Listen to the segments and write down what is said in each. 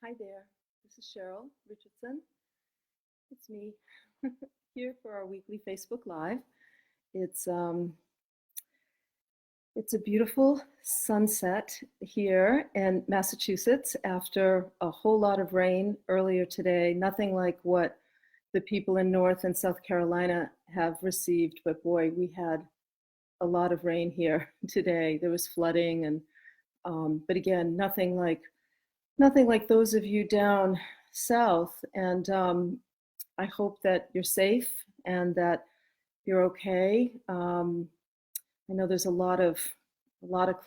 Hi there. This is Cheryl Richardson. It's me here for our weekly Facebook Live. It's um, it's a beautiful sunset here in Massachusetts after a whole lot of rain earlier today. Nothing like what the people in North and South Carolina have received, but boy, we had a lot of rain here today. There was flooding but again, nothing like those of you down south. And I hope that you're safe and that you're okay. I know there's a lot of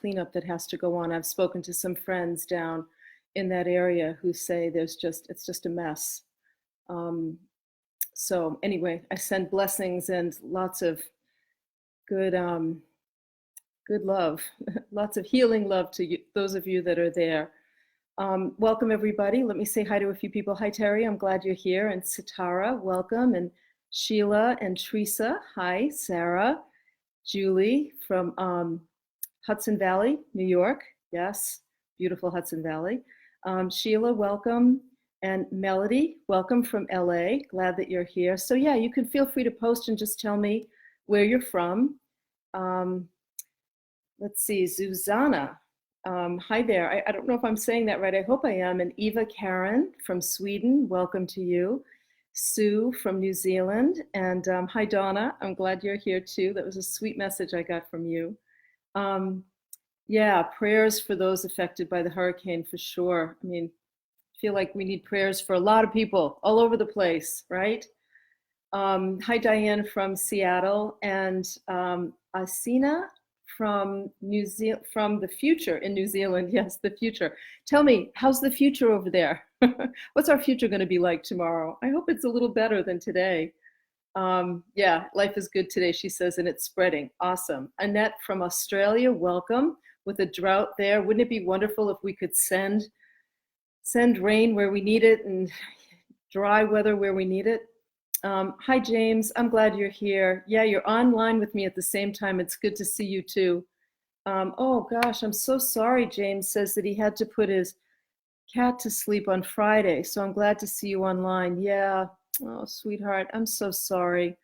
cleanup that has to go on. I've spoken to some friends down in that area who say it's just a mess. So anyway, I send blessings and lots of good good love, lots of healing love to you, those of you that are there. Welcome, everybody. Let me say hi to a few people. Hi, Terry. I'm glad you're here. And Sitara, welcome. And Sheila and Teresa. Hi, Sarah. Julie from Hudson Valley, New York. Yes, beautiful Hudson Valley. Sheila, welcome. And Melody, welcome from LA. Glad that you're here. So yeah, you can feel free to post and just tell me where you're from. Let's see, Zuzana. Hi there. I don't know if I'm saying that right. I hope I am. And Eva Karen from Sweden, welcome to you. Sue from New Zealand. And hi, Donna. I'm glad you're here too. That was a sweet message I got from you. Yeah, prayers for those affected by the hurricane for sure. I mean, I feel like we need prayers for a lot of people all over the place, right? Hi, Diane from Seattle. And Asina from from the future in New Zealand. Yes, the future. Tell me, how's the future over there? What's our future going to be like tomorrow? I hope it's a little better than today. Yeah, life is good today, she says, and it's spreading. Awesome. Annette from Australia, welcome. With a drought there, wouldn't it be wonderful if we could send rain where we need it and dry weather where we need it? Hi, James. I'm glad you're here. Yeah, you're online with me at the same time. It's good to see you too. Oh gosh, I'm so sorry. James says that he had to put his cat to sleep on Friday. So I'm glad to see you online. Yeah. Oh, sweetheart, I'm so sorry.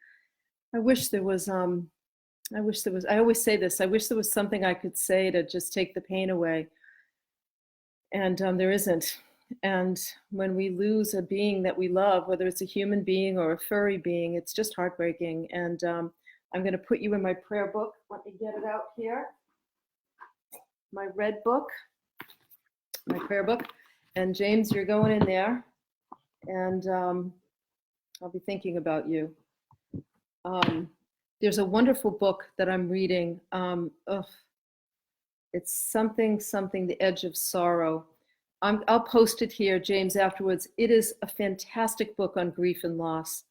I wish there was, I always say this, I wish there was something I could say to just take the pain away. And there isn't. And when we lose a being that we love, whether it's a human being or a furry being, it's just heartbreaking. And I'm going to put you in my prayer book. Let me get it out here. My red book, my prayer book. And James, you're going in there. And I'll be thinking about you. There's a wonderful book that I'm reading. It's something, The Edge of Sorrow. I'll post it here, James, afterwards. It is a fantastic book on grief and loss.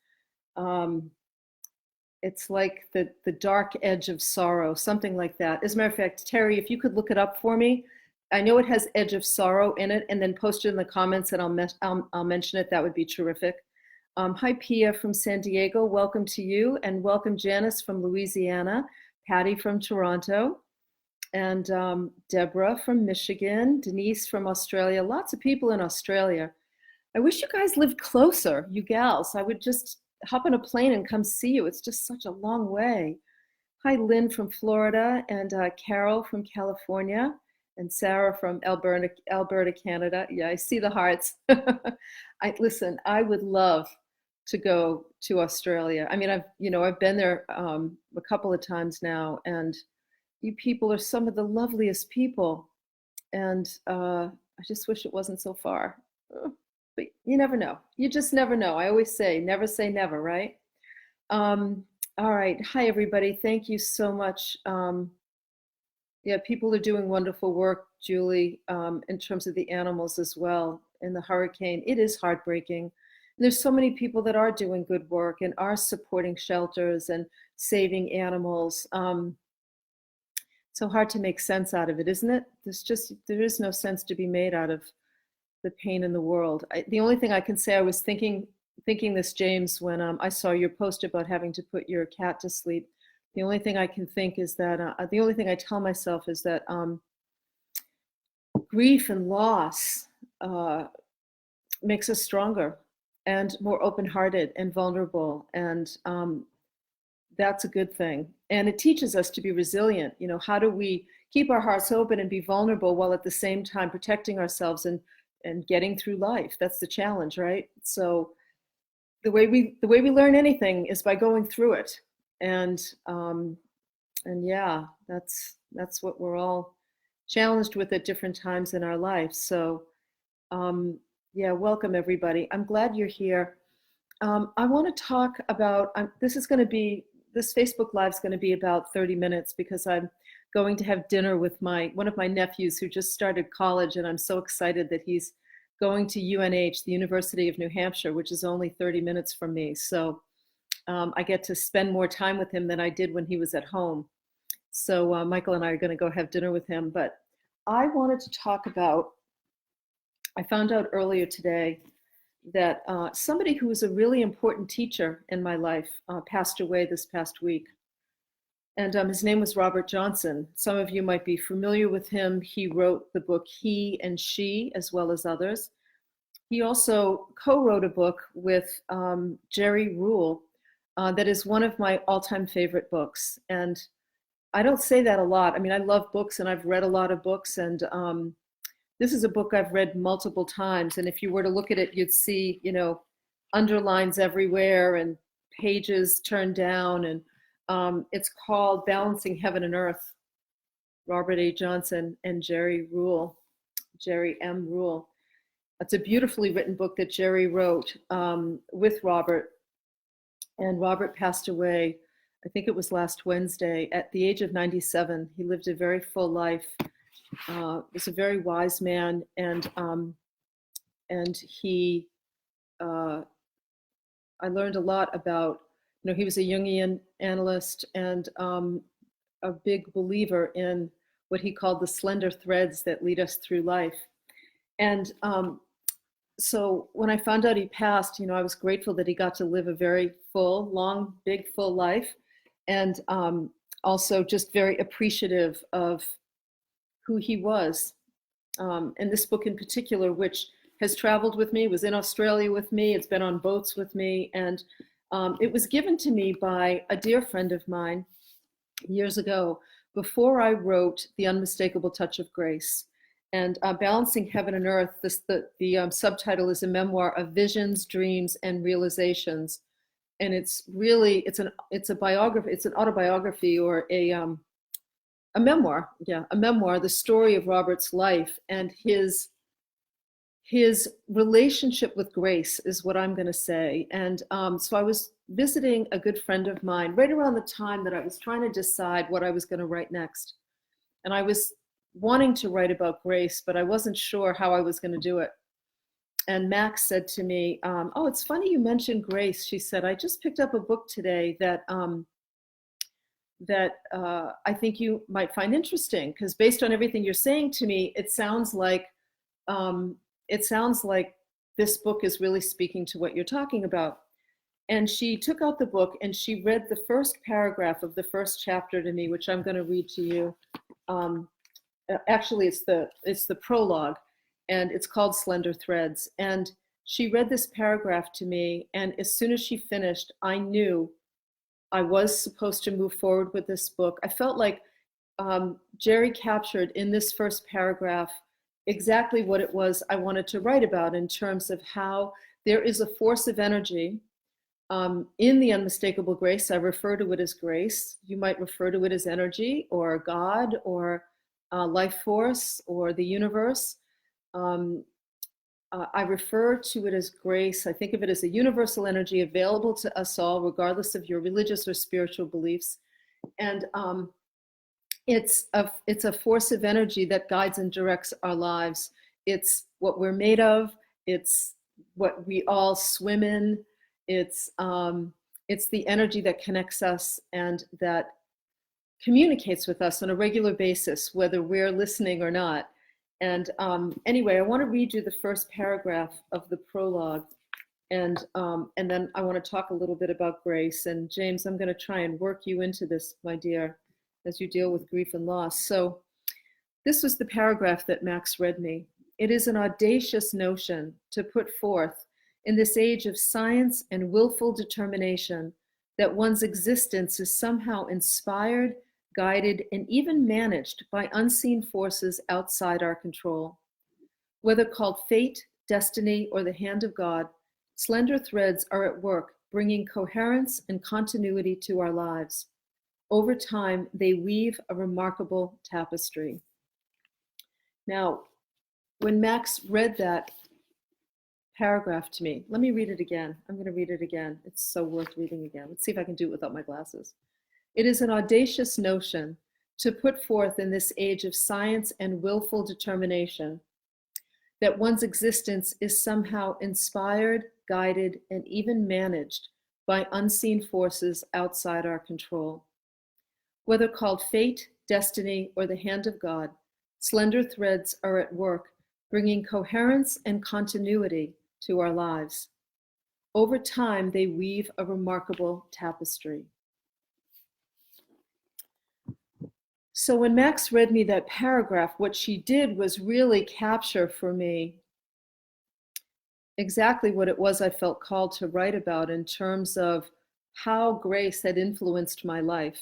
It's like the dark edge of sorrow, something like that. As a matter of fact, Terry, if you could look it up for me. I know it has Edge of Sorrow in it, and then post it in the comments and I'll mention it. That would be terrific. Hi, Pia from San Diego. Welcome to you, and welcome Janice from Louisiana, Patty from Toronto, and Deborah from Michigan, Denise from Australia. Lots of people in Australia. I wish you guys lived closer, you gals. I would just hop on a plane and come see you. It's just such a long way. Hi, Lynn from Florida, and Carol from California, and Sarah from Alberta, Canada. Yeah, I see the hearts. Listen, I would love to go to Australia. I mean, I've been there a couple of times now, and you people are some of the loveliest people. And I just wish it wasn't so far. But you never know. You just never know. I always say never, right? All right. Hi, everybody. Thank you so much. Yeah, people are doing wonderful work, Julie, in terms of the animals as well in the hurricane. It is heartbreaking. And there's so many people that are doing good work and are supporting shelters and saving animals. So hard to make sense out of it, isn't it? There is no sense to be made out of the pain in the world. The only thing I can say, I was thinking this, James, when I saw your post about having to put your cat to sleep. The only thing I can think is that, the only thing I tell myself is that grief and loss makes us stronger and more open-hearted and vulnerable. And that's a good thing. And it teaches us to be resilient. You know, how do we keep our hearts open and be vulnerable while at the same time protecting ourselves and getting through life? That's the challenge, right? So the way we learn anything is by going through it. And yeah, that's what we're all challenged with at different times in our life. So yeah, welcome everybody. I'm glad you're here. I want to talk about, this Facebook Live is going to be about 30 minutes because I'm going to have dinner with one of my nephews who just started college, and I'm so excited that he's going to UNH, the University of New Hampshire, which is only 30 minutes from me. So I get to spend more time with him than I did when he was at home. So Michael and I are going to go have dinner with him. But I wanted to talk about, I found out earlier today that somebody who was a really important teacher in my life passed away this past week. And his name was Robert Johnson. Some of you might be familiar with him. He wrote the book He and She, as well as others. He also co-wrote a book with Jerry Ruhl that is one of my all-time favorite books. And I don't say that a lot. I mean, I love books and I've read a lot of books, and this is a book I've read multiple times. And if you were to look at it, you'd see, you know, underlines everywhere and pages turned down. And it's called Balancing Heaven and Earth, Robert A. Johnson and Jerry Ruhl, Jerry M. Ruhl. It's a beautifully written book that Jerry wrote with Robert. And Robert passed away, I think it was last Wednesday, at the age of 97. He lived a very full life. Was a very wise man, and he, I learned a lot about, you know, he was a Jungian analyst and a big believer in what he called the slender threads that lead us through life. And so when I found out he passed, you know, I was grateful that he got to live a very full, long, big, full life, and also just very appreciative of who he was. And this book in particular, which has traveled with me, was in Australia with me, it's been on boats with me, and it was given to me by a dear friend of mine years ago, before I wrote The Unmistakable Touch of Grace. And Balancing Heaven and Earth, the subtitle is a memoir of visions, dreams, and realizations. And it's really, it's a biography, it's an autobiography, or a memoir, a memoir, the story of Robert's life and his relationship with grace is what I'm going to say. And so I was visiting a good friend of mine right around the time that I was trying to decide what I was going to write next. And I was wanting to write about grace, but I wasn't sure how I was going to do it. And Max said to me, oh, it's funny you mentioned grace. She said, I just picked up a book today that I think you might find interesting, because based on everything you're saying to me, it sounds like this book is really speaking to what you're talking about. And she took out the book and she read the first paragraph of the first chapter to me, which I'm going to read to you. Actually, it's the prologue, and it's called Slender Threads. And she read this paragraph to me, and as soon as she finished, I knew I was supposed to move forward with this book. I felt like Jerry captured in this first paragraph exactly what it was I wanted to write about, in terms of how there is a force of energy in the unmistakable grace. I refer to it as grace. You might refer to it as energy, or God, or life force, or the universe. I refer to it as grace. I think of it as a universal energy available to us all, regardless of your religious or spiritual beliefs. And it's a force of energy that guides and directs our lives. It's what we're made of. It's what we all swim in. It's the energy that connects us and that communicates with us on a regular basis, whether we're listening or not. And anyway, I want to read you the first paragraph of the prologue, and then I want to talk a little bit about grace. And James, I'm going to try and work you into this, my dear, as you deal with grief and loss. So this was the paragraph that Max read me. It is an audacious notion to put forth in this age of science and willful determination that one's existence is somehow inspired, guided, and even managed by unseen forces outside our control. Whether called fate, destiny, or the hand of God, slender threads are at work, bringing coherence and continuity to our lives. Over time, they weave a remarkable tapestry. Now, when Max read that paragraph to me, let me read it again. I'm going to read it again. It's so worth reading again. Let's see if I can do it without my glasses. It is an audacious notion to put forth in this age of science and willful determination that one's existence is somehow inspired, guided, and even managed by unseen forces outside our control. Whether called fate, destiny, or the hand of God, slender threads are at work, bringing coherence and continuity to our lives. Over time, they weave a remarkable tapestry. So when Max read me that paragraph, what she did was really capture for me exactly what it was I felt called to write about in terms of how grace had influenced my life,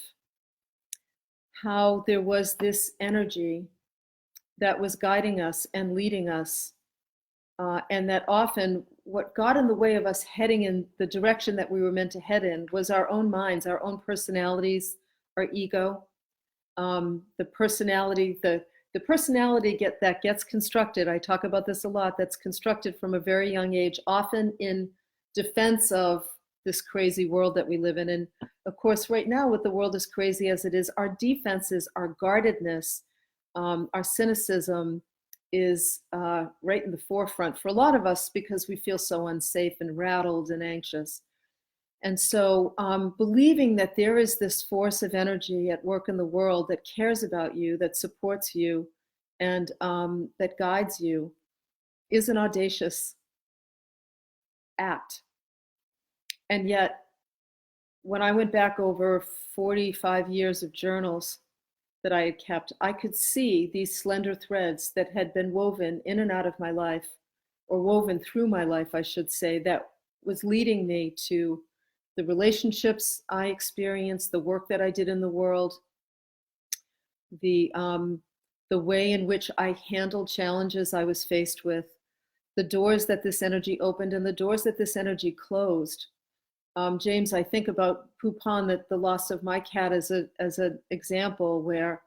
how there was this energy that was guiding us and leading us, and that often what got in the way of us heading in the direction that we were meant to head in was our own minds, our own personalities, our ego. The personality that gets constructed, I talk about this a lot, that's constructed from a very young age, often in defense of this crazy world that we live in. And of course, right now, with the world as crazy as it is, our defenses, our guardedness, our cynicism is right in the forefront for a lot of us because we feel so unsafe and rattled and anxious. And so believing that there is this force of energy at work in the world that cares about you, that supports you, and that guides you is an audacious act. And yet, when I went back over 45 years of journals that I had kept, I could see these slender threads that had been woven in and out of my life, or woven through my life, I should say, that was leading me to the relationships I experienced, the work that I did in the world, the way in which I handled challenges I was faced with, the doors that this energy opened and the doors that this energy closed. James, I think about Poupon, that the loss of my cat as an example where,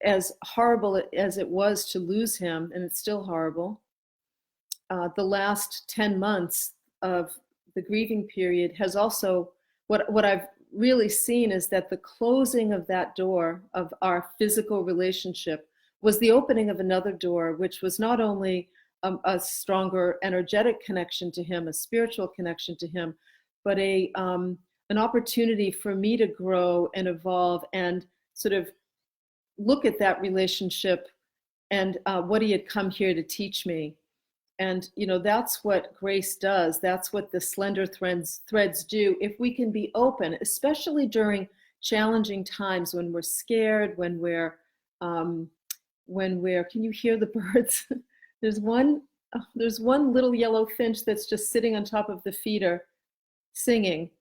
as horrible as it was to lose him, and it's still horrible, the last 10 months of the grieving period has also, what I've really seen is that the closing of that door of our physical relationship was the opening of another door, which was not only a stronger energetic connection to him, a spiritual connection to him, but an opportunity for me to grow and evolve and sort of look at that relationship and what he had come here to teach me. And, that's what grace does. That's what the slender threads do. If we can be open, especially during challenging times when we're scared, when we're, can you hear the birds? There's one little yellow finch that's just sitting on top of the feeder singing.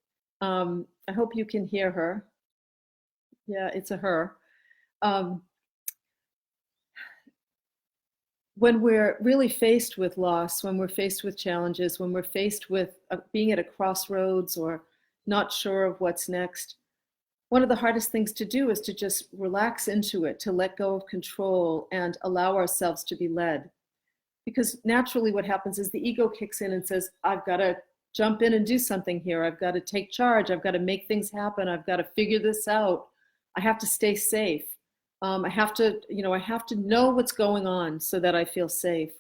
I hope you can hear her. Yeah, it's a her. When we're really faced with loss, when we're faced with challenges, when we're faced with being at a crossroads or not sure of what's next, one of the hardest things to do is to just relax into it, to let go of control and allow ourselves to be led. Because naturally what happens is the ego kicks in and says, I've got to jump in and do something here. I've got to take charge. I've got to make things happen. I've got to figure this out. I have to stay safe. I have to know what's going on so that I feel safe.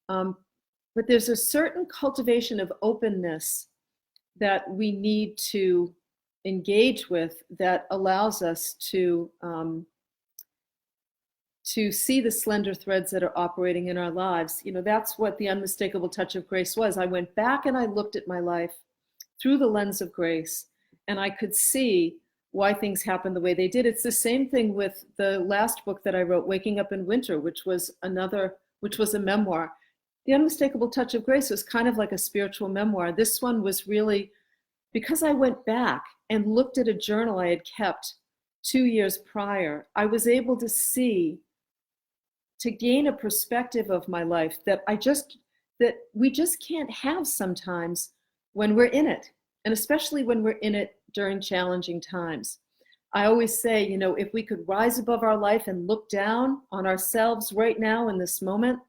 But there's a certain cultivation of openness that we need to engage with that allows us to see the slender threads that are operating in our lives. That's what the unmistakable touch of grace was. I went back and I looked at my life through the lens of grace, and I could see why things happened the way they did. It's the same thing with the last book that I wrote, Waking Up in Winter, which was a memoir. The Unmistakable Touch of Grace was kind of like a spiritual memoir. This one was really, because I went back and looked at a journal I had kept 2 years prior, I was able to see, to gain a perspective of my life that we just can't have sometimes when we're in it, and especially when we're in it during challenging times. I always say, if we could rise above our life and look down on ourselves right now in this moment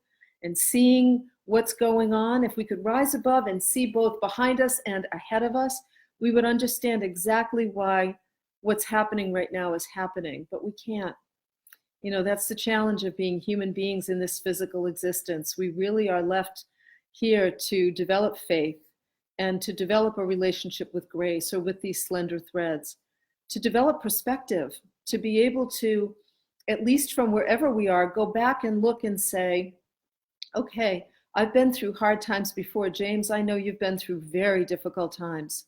and seeing what's going on, if we could rise above and see both behind us and ahead of us, we would understand exactly why what's happening right now is happening, but we can't. That's the challenge of being human beings in this physical existence. We really are left here to develop faith and to develop a relationship with grace, or with these slender threads, to develop perspective, to be able to, at least from wherever we are, go back and look and say, okay, I've been through hard times before. James, I know you've been through very difficult times,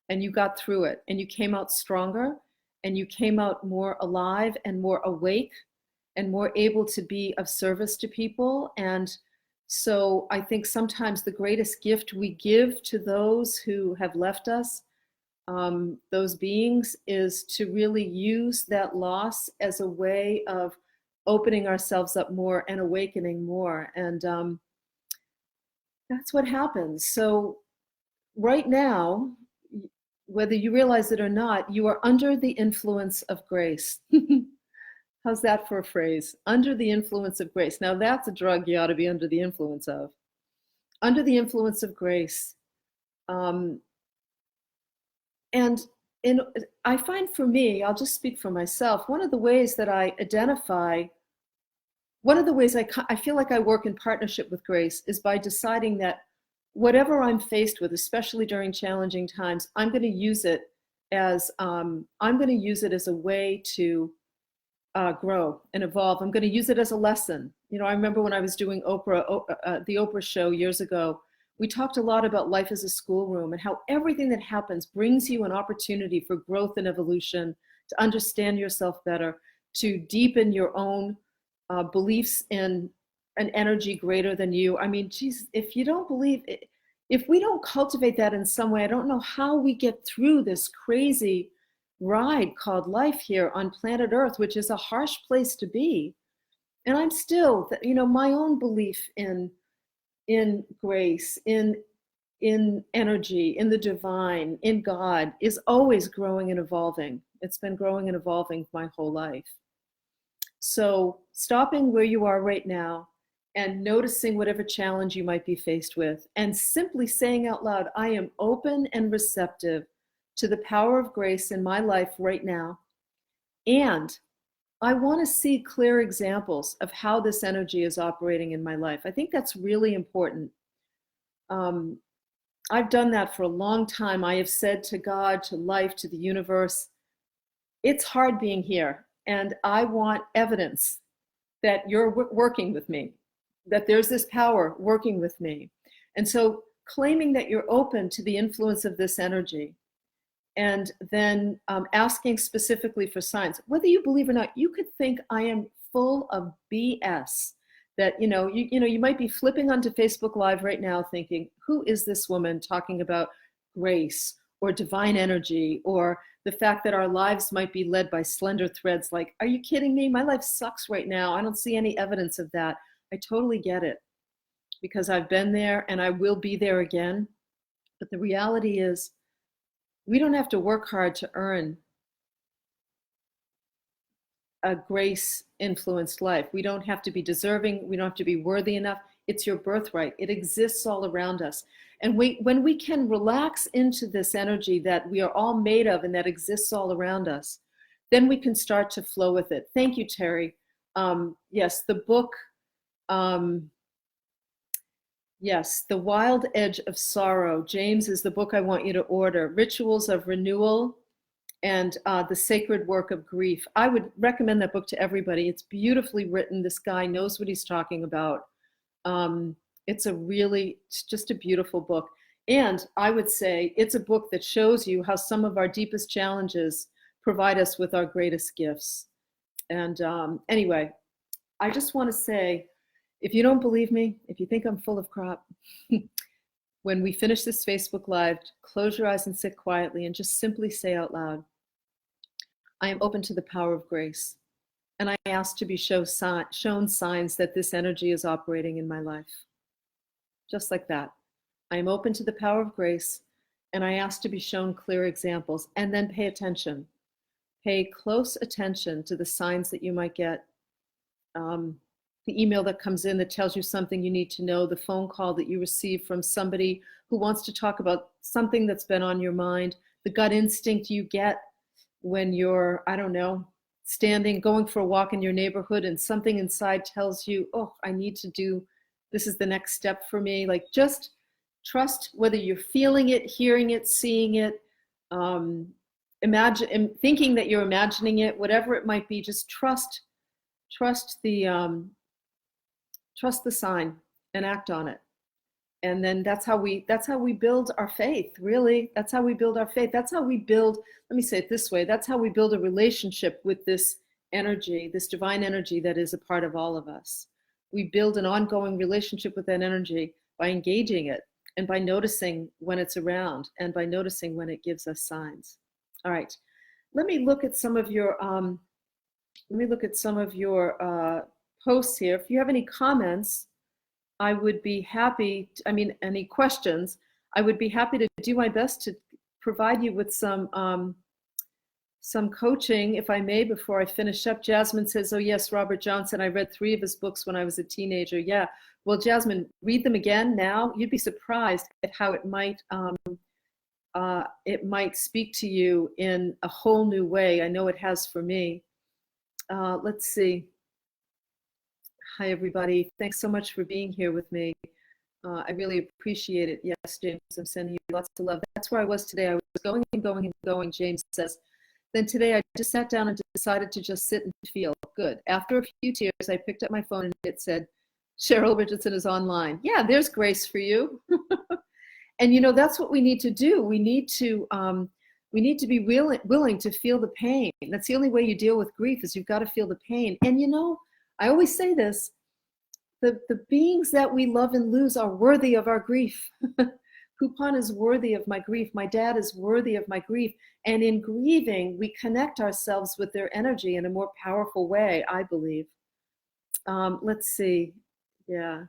and you got through it, and you came out stronger, and you came out more alive and more awake and more able to be of service to people. And so I think sometimes the greatest gift we give to those who have left us, those beings, is to really use that loss as a way of opening ourselves up more and awakening more. And that's what happens. So right now, whether you realize it or not, you are under the influence of grace. How's that for a phrase? Under the influence of grace. Now that's a drug you ought to be under the influence of. Under the influence of grace. And I find, for me, I'll just speak for myself, one of the ways that I identify, one of the ways I feel like I work in partnership with grace is by deciding that whatever I'm faced with, especially during challenging times, I'm going to use it as a way to grow and evolve. I'm going to use it as a lesson. I remember when I was doing the Oprah show years ago, we talked a lot about life as a schoolroom and how everything that happens brings you an opportunity for growth and evolution, to understand yourself better, to deepen your own beliefs in an energy greater than you. I mean, geez, if you don't believe it, if we don't cultivate that in some way, I don't know how we get through this crazy ride called life here on planet Earth, which is a harsh place to be. And I'm still, my own belief in grace, in energy, in the divine, in God, is always growing and evolving. It's been growing and evolving my whole life. So stopping where you are right now and noticing whatever challenge you might be faced with, and simply saying out loud, I am open and receptive to the power of grace in my life right now. And I want to see clear examples of how this energy is operating in my life. I think that's really important. I've done that for a long time. I have said to God, to life, to the universe, it's hard being here, and I want evidence that you're working with me, that there's this power working with me. And so claiming that you're open to the influence of this energy, and then asking specifically for signs. Whether you believe or not, you could think I am full of BS. That you might be flipping onto Facebook Live right now thinking, who is this woman talking about grace or divine energy, or the fact that our lives might be led by slender threads? Like, are you kidding me? My life sucks right now. I don't see any evidence of that. I totally get it, because I've been there and I will be there again. But the reality is, we don't have to work hard to earn a grace-influenced life. We don't have to be deserving. We don't have to be worthy enough. It's your birthright. It exists all around us. And when we can relax into this energy that we are all made of and that exists all around us, then we can start to flow with it. Thank you, Terry. Yes, the book, yes, The Wild Edge of Sorrow. James, is the book I want you to order. Rituals of Renewal and The Sacred Work of Grief. I would recommend that book to everybody. It's beautifully written. This guy knows what he's talking about. It's just a beautiful book. And I would say it's a book that shows you how some of our deepest challenges provide us with our greatest gifts. And anyway, I just want to say, if you don't believe me, if you think I'm full of crap, when we finish this Facebook Live, close your eyes and sit quietly and just simply say out loud, I am open to the power of grace. And I ask to be shown signs that this energy is operating in my life. Just like that. I am open to the power of grace, and I ask to be shown clear examples. And then pay attention. Pay close attention to the signs that you might get. The email that comes in that tells you something you need to know, the phone call that you receive from somebody who wants to talk about something that's been on your mind, the gut instinct you get when you're, I don't know, going for a walk in your neighborhood and something inside tells you, oh, I need to do, this is the next step for me. Like, just trust whether you're feeling it, hearing it, seeing it, thinking that you're imagining it, whatever it might be, just trust the sign and act on it. And then that's how we build our faith, really. That's how we build our faith. That's how we build, let me say it this way, that's how we build a relationship with this energy, this divine energy that is a part of all of us. We build an ongoing relationship with that energy by engaging it and by noticing when it's around and by noticing when it gives us signs. All right, let me look at some of your posts here. If you have any comments, I would be happy, any questions, I would be happy to do my best to provide you with some coaching, if I may, before I finish up. Jasmine says, oh yes, Robert Johnson, I read 3 of his books when I was a teenager. Yeah, well, Jasmine, read them again now. You'd be surprised at how it might speak to you in a whole new way. I know it has for me. Let's see. Hi, everybody. Thanks so much for being here with me. I really appreciate it. Yes, James, I'm sending you lots of love. That's where I was today. I was going and going and going, James says. Then today I just sat down and decided to just sit and feel good. After a few tears, I picked up my phone and it said, Cheryl Richardson is online. Yeah, there's grace for you. And that's what we need to do. We need to be willing to feel the pain. That's the only way you deal with grief, is you've got to feel the pain. And I always say this, the beings that we love and lose are worthy of our grief. Coupon is worthy of my grief. My dad is worthy of my grief. And in grieving, we connect ourselves with their energy in a more powerful way, I believe. Let's see. Yeah.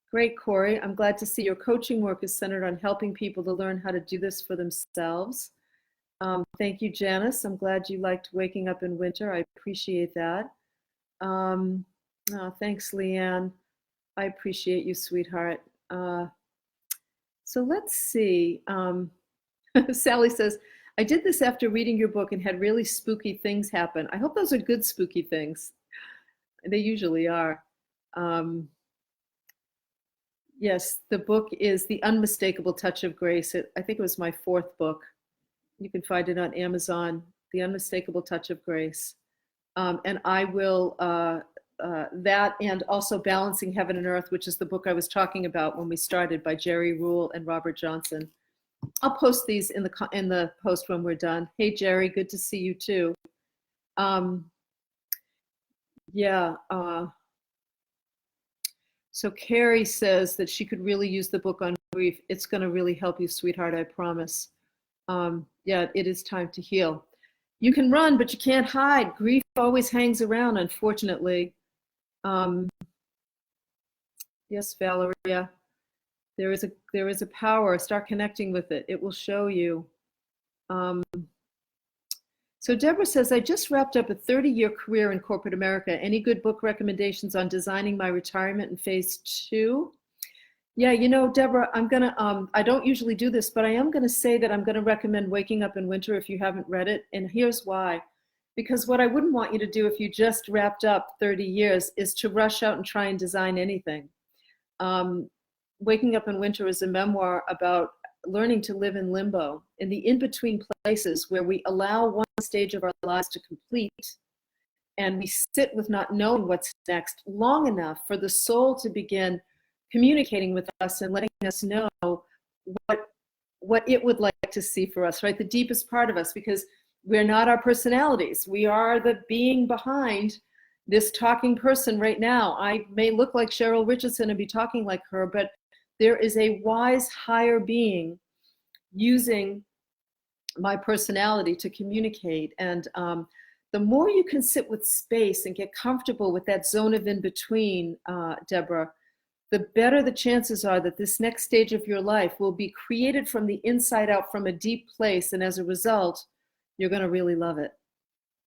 Great, Corey. I'm glad to see your coaching work is centered on helping people to learn how to do this for themselves. Thank you, Janice. I'm glad you liked Waking Up in Winter. I appreciate that. Thanks, Leanne. I appreciate you, sweetheart. So let's see. Sally says, I did this after reading your book and had really spooky things happen. I hope those are good spooky things. They usually are. Yes, the book is The Unmistakable Touch of Grace. I think it was my 4th book. You can find it on Amazon, The Unmistakable Touch of Grace. And I will, that and also Balancing Heaven and Earth, which is the book I was talking about when we started, by Jerry Ruhl and Robert Johnson. I'll post these in the post when we're done. Hey, Jerry, good to see you too. So Carrie says that she could really use the book on grief. It's going to really help you, sweetheart, I promise. Yeah, it is time to heal. You can run, but you can't hide. Grief always hangs around, unfortunately. Yes, Valeria, there is a power. Start connecting with it. It will show you. So Deborah says, I just wrapped up a 30-year career in corporate America. Any good book recommendations on designing my retirement in phase 2? Yeah, Deborah, I'm gonna, I don't usually do this, but I am gonna say that I'm gonna recommend Waking Up in Winter if you haven't read it. And here's why. Because what I wouldn't want you to do if you just wrapped up 30 years is to rush out and try and design anything. Waking Up in Winter is a memoir about learning to live in limbo, in the in-between places where we allow one stage of our lives to complete and we sit with not knowing what's next long enough for the soul to begin communicating with us and letting us know what it would like like to see for us, right? The deepest part of us, because we're not our personalities. We are the being behind this talking person right now. I may look like Cheryl Richardson and be talking like her, but there is a wise higher being using my personality to communicate. And the more you can sit with space and get comfortable with that zone of in between, Deborah, the better the chances are that this next stage of your life will be created from the inside out, from a deep place. And as a result, you're going to really love it.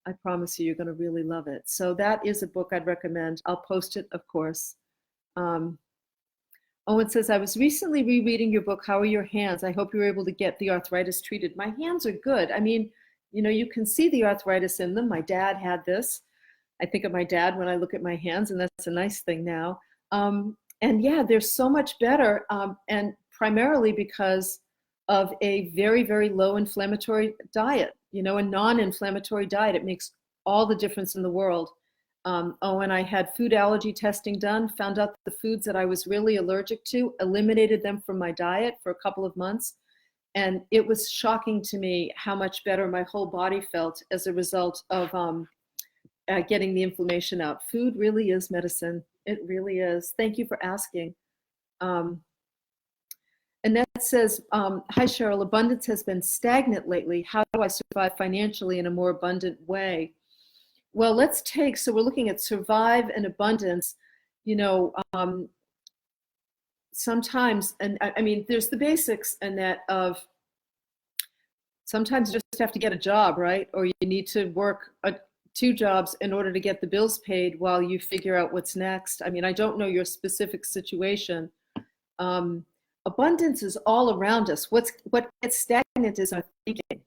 I promise you, you're going to really love it. So that is a book I'd recommend. I'll post it, of course. Owen says, I was recently rereading your book, How Are Your Hands? I hope you were able to get the arthritis treated. My hands are good. I mean, you know, you can see the arthritis in them. My dad had this. I think of my dad when I look at my hands, and that's a nice thing now. And yeah, they're so much better, and primarily because of a very, very low inflammatory diet, you know, a non-inflammatory diet. It makes all the difference in the world. And I had food allergy testing done, found out the foods that I was really allergic to, eliminated them from my diet for a couple of months. And it was shocking to me how much better my whole body felt as a result of getting the inflammation out. Food really is medicine. It really is. Thank you for asking. And that says, hi, Cheryl, abundance has been stagnant lately. How do I survive financially in a more abundant way? Well, so we're looking at survive and abundance, you know, sometimes, and I mean, there's the basics and that of sometimes you just have to get a job, right? Or you need to work 2 jobs in order to get the bills paid while you figure out what's next. I mean, I don't know your specific situation. Abundance is all around us. What gets stagnant is our thinking,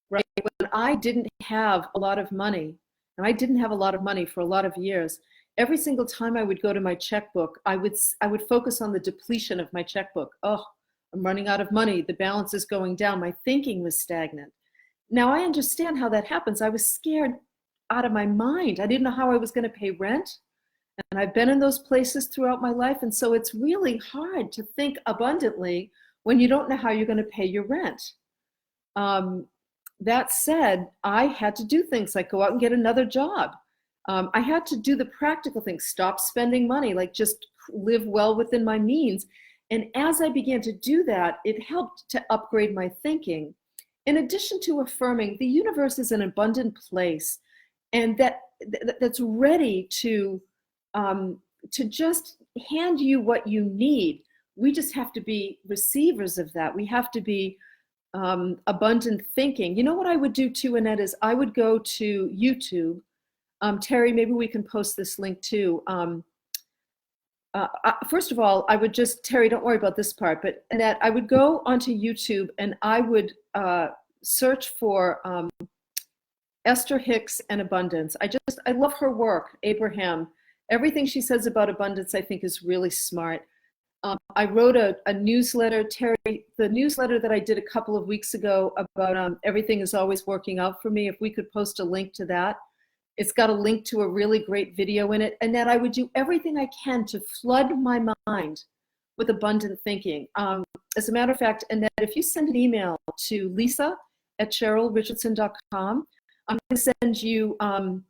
right? When I didn't have a lot of money, and I didn't have a lot of money for a lot of years, every single time I would go to my checkbook, I would focus on the depletion of my checkbook. Oh, I'm running out of money. The balance is going down. My thinking was stagnant. Now I understand how that happens. I was scared out of my mind. I didn't know how I was going to pay rent. And I've been in those places throughout my life. And so it's really hard to think abundantly when you don't know how you're going to pay your rent. That said, I had to do things like go out and get another job. I had to do the practical things, stop spending money, like just live well within my means. And as I began to do that, it helped to upgrade my thinking. In addition to affirming the universe is an abundant place, and that's ready to just hand you what you need. We just have to be receivers of that. We have to be abundant thinking. You know what I would do too, Annette, is I would go to YouTube. Terry, maybe we can post this link too. First of all, I would just, Terry, don't worry about this part, but Annette, I would go onto YouTube and I would search for Esther Hicks and abundance. I love her work, Abraham. Everything she says about abundance, I think, is really smart. I wrote a newsletter, Terry, the newsletter that I did a couple of weeks ago about everything is always working out for me. If we could post a link to that. It's got a link to a really great video in it. And that I would do everything I can to flood my mind with abundant thinking. As a matter of fact, and that if you send an email to lisa@cherylrichardson.com, I'm going to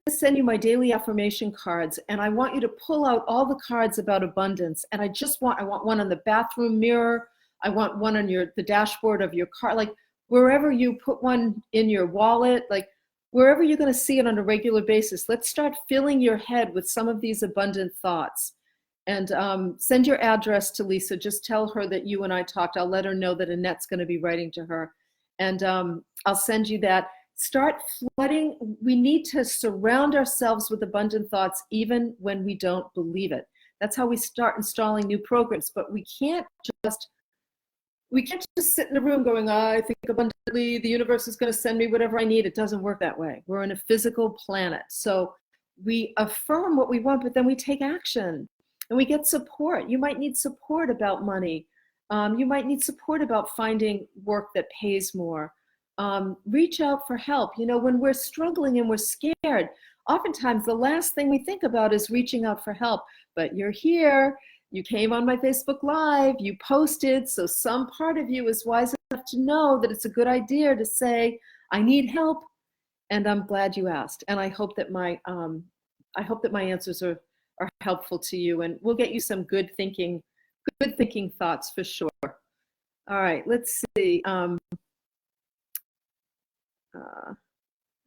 send you my daily affirmation cards, and I want you to pull out all the cards about abundance. And I want one on the bathroom mirror. I want one on the dashboard of your car, like wherever you put one in your wallet, like wherever you're going to see it on a regular basis. Let's start filling your head with some of these abundant thoughts. And send your address to Lisa. Just tell her that you and I talked. I'll let her know that Annette's going to be writing to her. And I'll send you that. Start flooding. We need to surround ourselves with abundant thoughts even when we don't believe it. That's how we start installing new programs. But we can't just sit in a room going, I think abundantly, the universe is going to send me whatever I need. It doesn't work that way. We're in a physical planet. So we affirm what we want, but then we take action and we get support. You might need support about money. You might need support about finding work that pays more. Reach out for help. You know, when we're struggling and we're scared, oftentimes the last thing we think about is reaching out for help. But you're here. You came on my Facebook Live, you posted, so some part of you is wise to know that it's a good idea to say, I need help. And I'm glad you asked. And I hope that my answers are helpful to you, and we'll get you some good thinking thoughts for sure. All right, let's see. I'm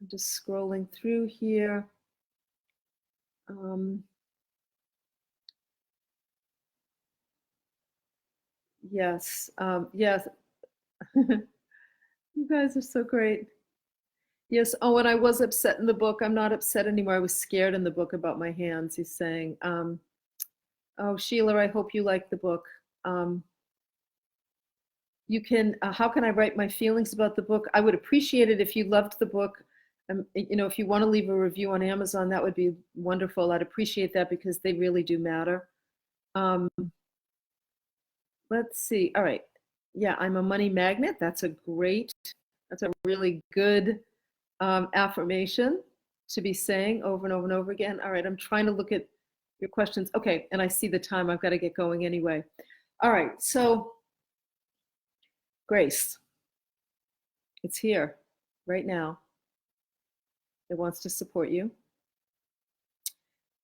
just scrolling through here. Yes, yes. You guys are so great. Yes. Oh, and I was upset in the book. I'm not upset anymore. I was scared in the book about my hands. He's saying, oh, Sheila, I hope you like the book. You can, how can I write my feelings about the book? I would appreciate it if you loved the book. If you want to leave a review on Amazon, that would be wonderful. I'd appreciate that because they really do matter. Let's see. All right. Yeah, I'm a money magnet. That's a really good affirmation to be saying over and over and over again. All right, I'm trying to look at your questions. Okay, and I see the time. I've got to get going anyway. All right, so Grace, it's here right now. It wants to support you.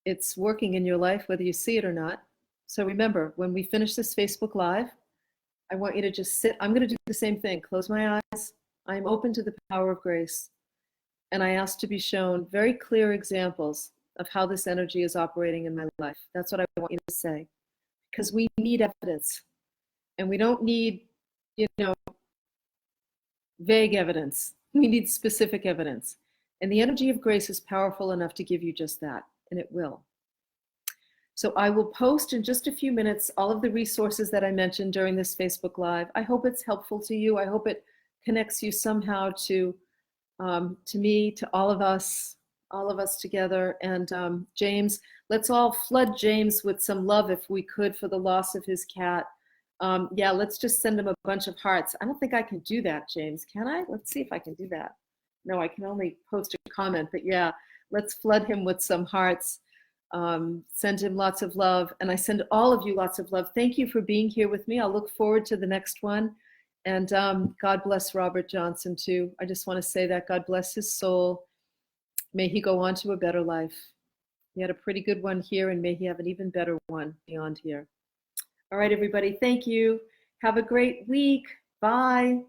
It's working in your life, whether you see it or not. So remember, when we finish this Facebook Live, I want you to just sit. I'm going to do the same thing. Close my eyes. I'm open to the power of grace. And I ask to be shown very clear examples of how this energy is operating in my life. That's what I want you to say. Because we need evidence. And we don't need, vague evidence. We need specific evidence. And the energy of grace is powerful enough to give you just that. And it will. So I will post in just a few minutes all of the resources that I mentioned during this Facebook Live. I hope it's helpful to you. I hope it connects you somehow to me, to all of us together. And James, let's all flood James with some love if we could for the loss of his cat. Yeah, let's just send him a bunch of hearts. I don't think I can do that, James. Can I? Let's see if I can do that. No, I can only post a comment, but yeah, let's flood him with some hearts. Send him lots of love, and I send all of you lots of love. Thank you for being here with me. I'll look forward to the next one. And God bless Robert Johnson too. I just want to say that God bless his soul. May he go on to a better life. He had a pretty good one here, and may he have an even better one beyond here. All right, everybody. Thank you. Have a great week. Bye.